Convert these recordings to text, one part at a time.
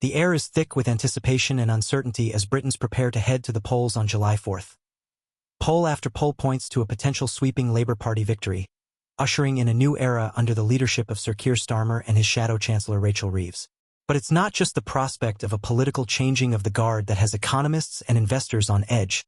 The air is thick with anticipation and uncertainty as Britons prepare to head to the polls on July 4th. Poll after poll points to a potential sweeping Labour Party victory, ushering in a new era under the leadership of Sir Keir Starmer and his shadow Chancellor Rachel Reeves. But it's not just the prospect of a political changing of the guard that has economists and investors on edge.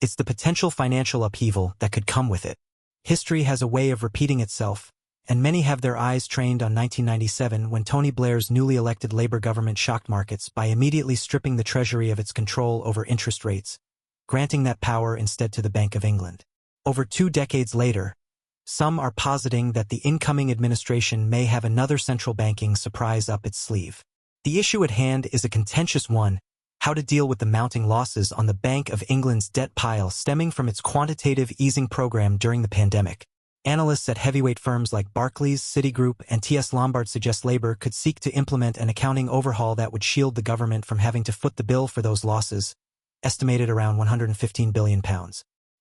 It's the potential financial upheaval that could come with it. History has a way of repeating itself, and many have their eyes trained on 1997 when Tony Blair's newly elected Labour government shocked markets by immediately stripping the Treasury of its control over interest rates, granting that power instead to the Bank of England. Over 2 decades later, some are positing that the incoming administration may have another central banking surprise up its sleeve. The issue at hand is a contentious one: how to deal with the mounting losses on the Bank of England's debt pile stemming from its quantitative easing program during the pandemic. Analysts at heavyweight firms like Barclays, Citigroup, and TS Lombard suggest Labour could seek to implement an accounting overhaul that would shield the government from having to foot the bill for those losses, estimated around £115 billion.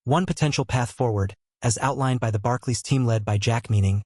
One potential path forward, as outlined by the Barclays team led by Jack Meaning,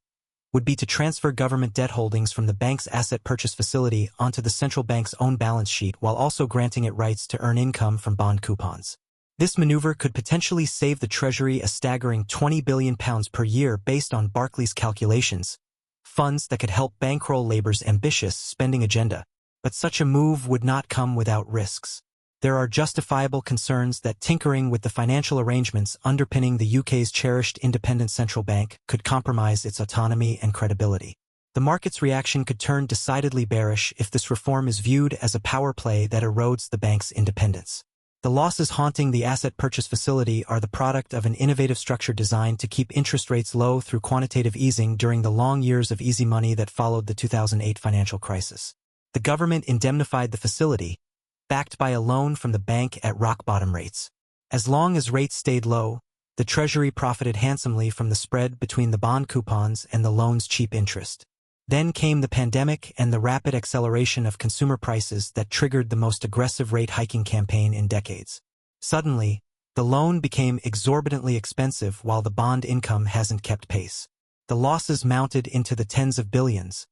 would be to transfer government debt holdings from the bank's asset purchase facility onto the central bank's own balance sheet while also granting it rights to earn income from bond coupons. This maneuver could potentially save the Treasury a staggering £20 billion per year based on Barclays' calculations, funds that could help bankroll Labour's ambitious spending agenda. But such a move would not come without risks. There are justifiable concerns that tinkering with the financial arrangements underpinning the UK's cherished independent central bank could compromise its autonomy and credibility. The market's reaction could turn decidedly bearish if this reform is viewed as a power play that erodes the bank's independence. The losses haunting the asset purchase facility are the product of an innovative structure designed to keep interest rates low through quantitative easing during the long years of easy money that followed the 2008 financial crisis. The government indemnified the facility, backed by a loan from the bank at rock-bottom rates. As long as rates stayed low, the Treasury profited handsomely from the spread between the bond coupons and the loan's cheap interest. Then came the pandemic and the rapid acceleration of consumer prices that triggered the most aggressive rate hiking campaign in decades. Suddenly, the loan became exorbitantly expensive while the bond income hasn't kept pace. The losses mounted into the tens of billions,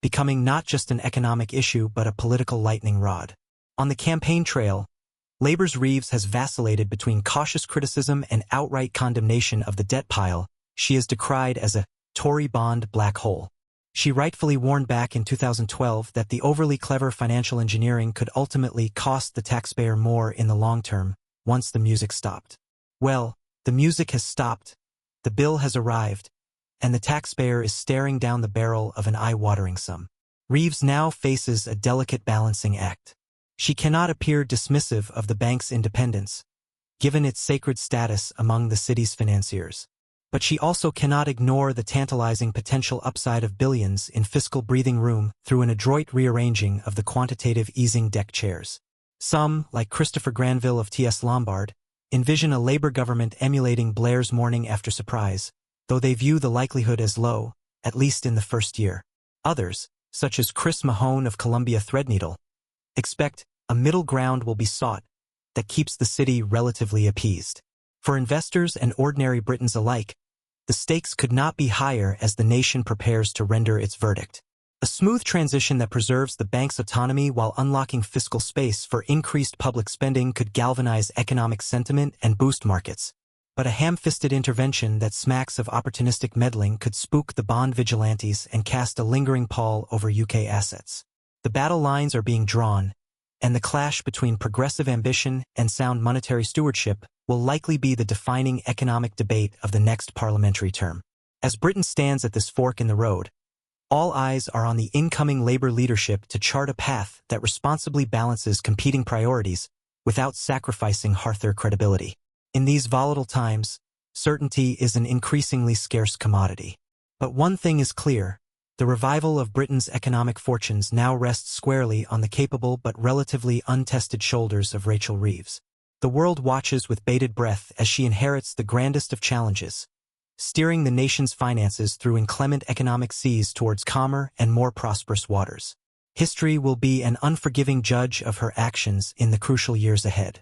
becoming not just an economic issue but a political lightning rod. On the campaign trail, Labour's Reeves has vacillated between cautious criticism and outright condemnation of the debt pile she is decried as a Tory bond black hole. She rightfully warned back in 2012 that the overly clever financial engineering could ultimately cost the taxpayer more in the long term once the music stopped. Well, the music has stopped, the bill has arrived, and the taxpayer is staring down the barrel of an eye-watering sum. Reeves now faces a delicate balancing act. She cannot appear dismissive of the bank's independence, given its sacred status among the city's financiers. But she also cannot ignore the tantalizing potential upside of billions in fiscal breathing room through an adroit rearranging of the quantitative easing deck chairs. Some, like Christopher Granville of TS Lombard, envision a Labour government emulating Blair's morning after surprise, though they view the likelihood as low, at least in the first year. Others, such as Chris Mahone of Columbia Threadneedle, expect a middle ground will be sought that keeps the city relatively appeased. For investors and ordinary Britons alike, the stakes could not be higher as the nation prepares to render its verdict. A smooth transition that preserves the bank's autonomy while unlocking fiscal space for increased public spending could galvanize economic sentiment and boost markets. But a ham-fisted intervention that smacks of opportunistic meddling could spook the bond vigilantes and cast a lingering pall over UK assets. The battle lines are being drawn, and the clash between progressive ambition and sound monetary stewardship will likely be the defining economic debate of the next parliamentary term. As Britain stands at this fork in the road, all eyes are on the incoming Labour leadership to chart a path that responsibly balances competing priorities without sacrificing Harther credibility. In these volatile times, certainty is an increasingly scarce commodity. But one thing is clear: the revival of Britain's economic fortunes now rests squarely on the capable but relatively untested shoulders of Rachel Reeves. The world watches with bated breath as she inherits the grandest of challenges, steering the nation's finances through inclement economic seas towards calmer and more prosperous waters. History will be an unforgiving judge of her actions in the crucial years ahead.